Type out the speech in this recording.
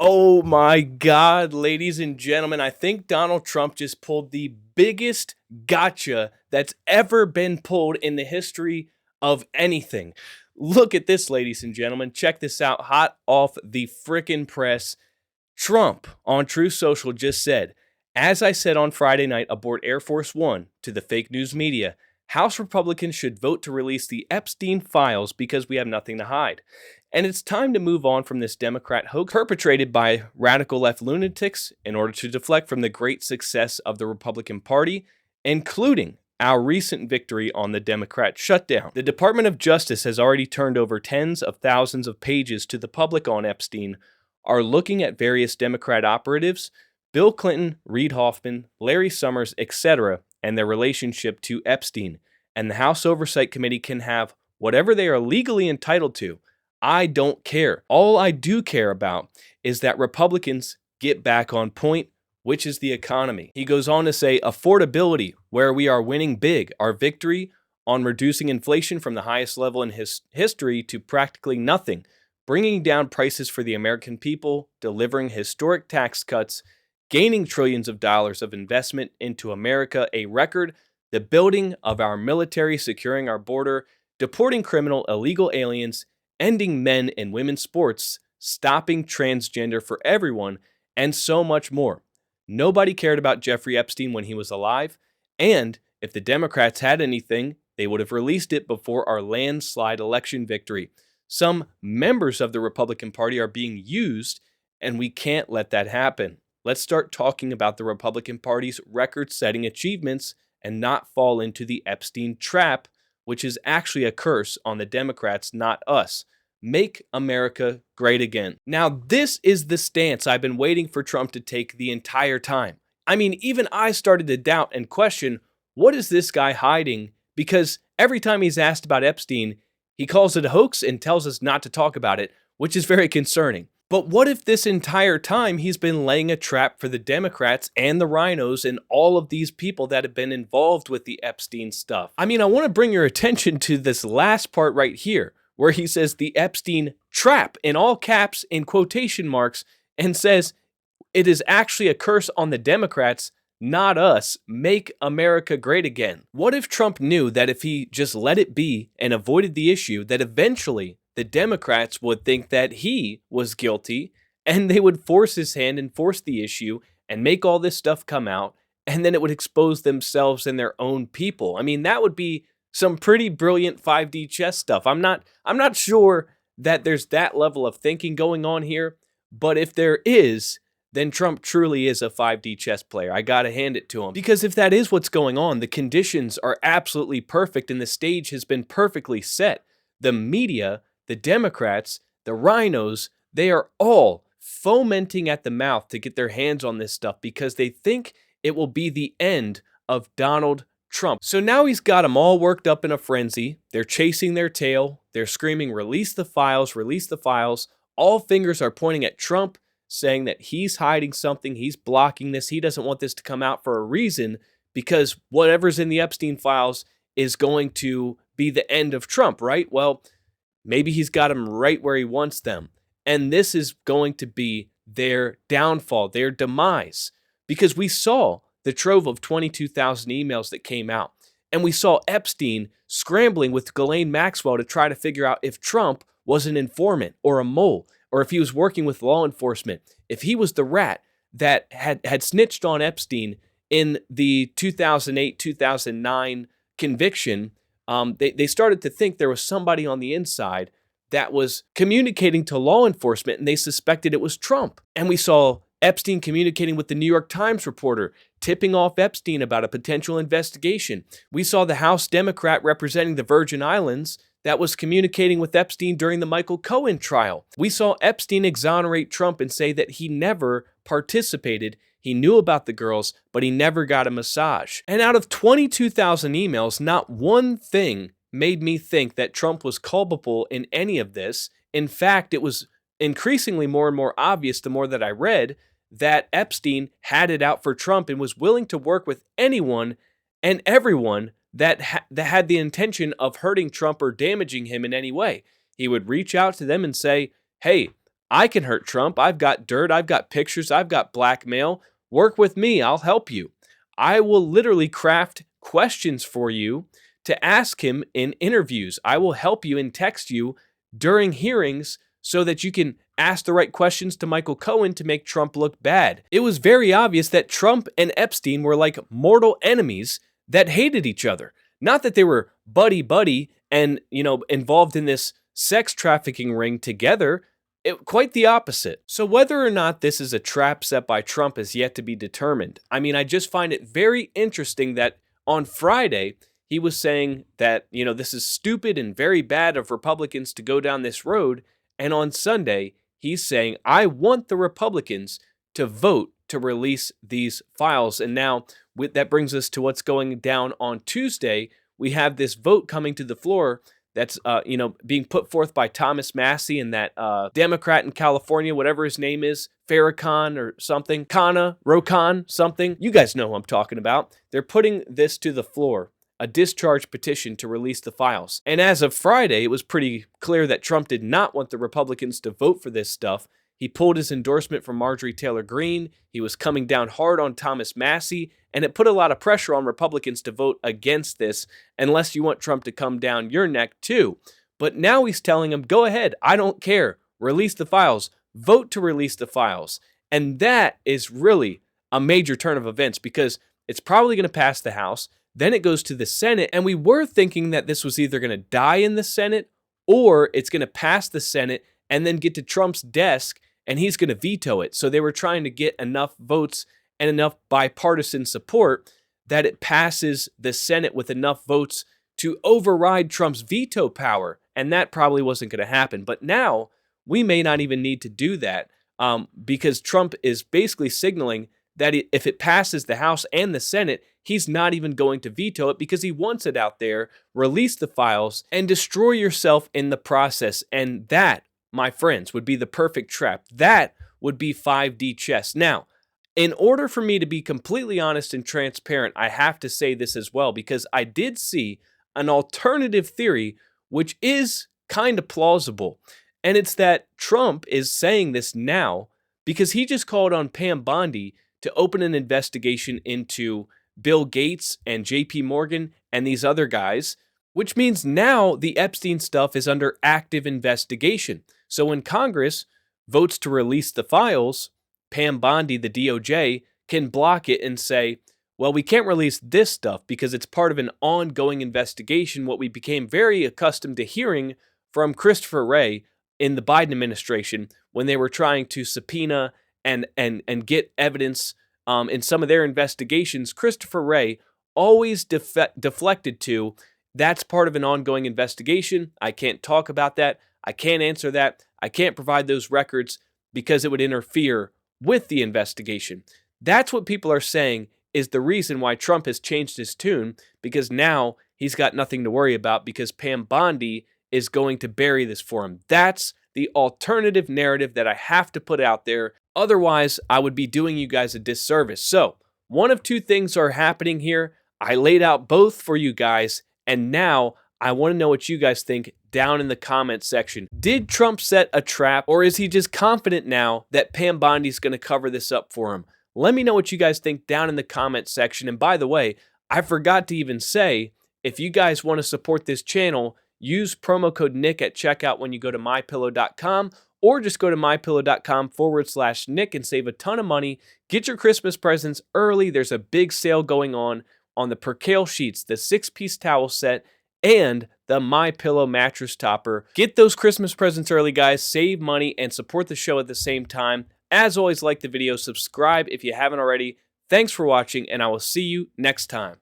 Oh my God, ladies and gentlemen, I think Donald Trump just pulled the biggest gotcha that's ever been pulled in the history of anything. Look at this, ladies and gentlemen. Check this out. Hot off the frickin' press. Trump on Truth Social just said, as I said on Friday night aboard Air Force One to the fake news media, House Republicans should vote to release the Epstein files because we have nothing to hide. And it's time to move on from this Democrat hoax perpetrated by radical left lunatics in order to deflect from the great success of the Republican Party, including our recent victory on the Democrat shutdown. The Department of Justice has already turned over tens of thousands of pages to the public on Epstein, are looking at various Democrat operatives, Bill Clinton, Reid Hoffman, Larry Summers, etc., and their relationship to Epstein. And the House Oversight Committee can have whatever they are legally entitled to. I don't care. All I do care about is that Republicans get back on point, which is the economy. He goes on to say affordability, where we are winning big. Our victory on reducing inflation from the highest level in history to practically nothing, bringing down prices for the American people, delivering historic tax cuts, gaining trillions of dollars of investment into America, a record, the building of our military, securing our border, deporting criminal illegal aliens, ending men and women's sports, stopping transgender for everyone, and so much more. Nobody cared about Jeffrey Epstein when he was alive, and if the Democrats had anything, they would have released it before our landslide election victory. Some members of the Republican Party are being used, and we can't let that happen. Let's start talking about the Republican Party's record-setting achievements and not fall into the Epstein trap, which is actually a curse on the Democrats, not us. Make America great again. Now, this is the stance I've been waiting for Trump to take the entire time. I mean, even I started to doubt and question, what is this guy hiding? Because every time he's asked about Epstein, he calls it a hoax and tells us not to talk about it, which is very concerning. But what if this entire time he's been laying a trap for the Democrats and the rhinos and all of these people that have been involved with the Epstein stuff? I mean, I want to bring your attention to this last part right here, where he says the Epstein trap in all caps in quotation marks and says it is actually a curse on the Democrats, not us. Make America great again. What if Trump knew that if he just let it be and avoided the issue, that eventually the Democrats would think that he was guilty and they would force his hand and force the issue and make all this stuff come out, and then it would expose themselves and their own people? I mean, that would be some pretty brilliant 5D chess stuff. I'm not sure that there's that level of thinking going on here, but if there is, then Trump truly is a 5D chess player. I gotta hand it to him. Because if that is what's going on, the conditions are absolutely perfect and the stage has been perfectly set. The media, the Democrats, the rhinos, they are all fomenting at the mouth to get their hands on this stuff because they think it will be the end of Donald Trump. So now he's got them all worked up in a frenzy. They're chasing their tail. They're screaming, release the files, release the files. All fingers are pointing at Trump, saying that he's hiding something. He's blocking this. He doesn't want this to come out for a reason because whatever's in the Epstein files is going to be the end of Trump, right? Well, maybe he's got them right where he wants them. And this is going to be their downfall, their demise, because we saw the trove of 22,000 emails that came out. And we saw Epstein scrambling with Ghislaine Maxwell to try to figure out if Trump was an informant or a mole, or if he was working with law enforcement, if he was the rat that had snitched on Epstein in the 2008-2009 conviction. They started to think there was somebody on the inside that was communicating to law enforcement, and they suspected it was Trump. And we saw Epstein communicating with the New York Times reporter, tipping off Epstein about a potential investigation. We saw the House Democrat representing the Virgin Islands that was communicating with Epstein during the Michael Cohen trial. We saw Epstein exonerate Trump and say that he never participated. He knew about the girls, but he never got a massage. And out of 22,000 emails, not one thing made me think that Trump was culpable in any of this. In fact, it was increasingly more and more obvious the more that I read that Epstein had it out for Trump and was willing to work with anyone and everyone that had the intention of hurting Trump or damaging him in any way. He would reach out to them and say, hey, I can hurt Trump. I've got dirt. I've got pictures. I've got blackmail. Work with me. I'll help you. I will literally craft questions for you to ask him in interviews. I will help you and text you during hearings so that you can ask the right questions to Michael Cohen to make Trump look bad. It was very obvious that Trump and Epstein were like mortal enemies that hated each other. Not that they were buddy-buddy and, involved in this sex trafficking ring together. Quite the opposite. So whether or not this is a trap set by Trump is yet to be determined. I mean, I just find it very interesting that on Friday, he was saying that, this is stupid and very bad of Republicans to go down this road. And on Sunday, he's saying, I want the Republicans to vote to release these files. And now that brings us to what's going down on Tuesday. We have this vote coming to the floor that's, being put forth by Thomas Massie and that Democrat in California, whatever his name is, Farrakhan or something, Rokan, something. You guys know who I'm talking about. They're putting this to the floor, a discharge petition to release the files. And as of Friday, it was pretty clear that Trump did not want the Republicans to vote for this stuff. He pulled his endorsement from Marjorie Taylor Greene. He was coming down hard on Thomas Massie, and it put a lot of pressure on Republicans to vote against this unless you want Trump to come down your neck too. But now he's telling them, go ahead, I don't care. Release the files. Vote to release the files. And that is really a major turn of events because it's probably going to pass the House. Then it goes to the Senate, and we were thinking that this was either going to die in the Senate or it's going to pass the Senate and then get to Trump's desk and he's going to veto it. So they were trying to get enough votes and enough bipartisan support that it passes the Senate with enough votes to override Trump's veto power. And that probably wasn't going to happen. But now we may not even need to do that because Trump is basically signaling that if it passes the House and the Senate, he's not even going to veto it because he wants it out there, release the files, and destroy yourself in the process. And that, my friends, would be the perfect trap. That would be 5D chess. Now, in order for me to be completely honest and transparent, I have to say this as well, because I did see an alternative theory, which is kind of plausible. And it's that Trump is saying this now because he just called on Pam Bondi to open an investigation into Bill Gates and JP Morgan and these other guys, which means now the Epstein stuff is under active investigation. So when Congress votes to release the files, Pam Bondi, the DOJ, can block it and say, well, we can't release this stuff because it's part of an ongoing investigation, what we became very accustomed to hearing from Christopher Wray in the Biden administration when they were trying to subpoena and get evidence in some of their investigations. Christopher Wray always deflected to, that's part of an ongoing investigation. I can't talk about that. I can't answer that. I can't provide those records because it would interfere with the investigation. That's what people are saying is the reason why Trump has changed his tune, because now he's got nothing to worry about because Pam Bondi is going to bury this for him. That's the alternative narrative that I have to put out there. Otherwise, I would be doing you guys a disservice. So, one of two things are happening here. I laid out both for you guys, and now I want to know what you guys think down in the comments section. Did Trump set a trap, or is he just confident now that Pam Bondi's going to cover this up for him? Let me know what you guys think down in the comments section. And by the way, I forgot to even say, if you guys want to support this channel, use promo code Nick at checkout when you go to MyPillow.com, or just go to MyPillow.com/Nick and save a ton of money. Get your Christmas presents early. There's a big sale going on the percale sheets, the 6-piece towel set, and the MyPillow mattress topper. Get those Christmas presents early, guys. Save money and support the show at the same time. As always, like the video, subscribe if you haven't already. Thanks for watching, and I will see you next time.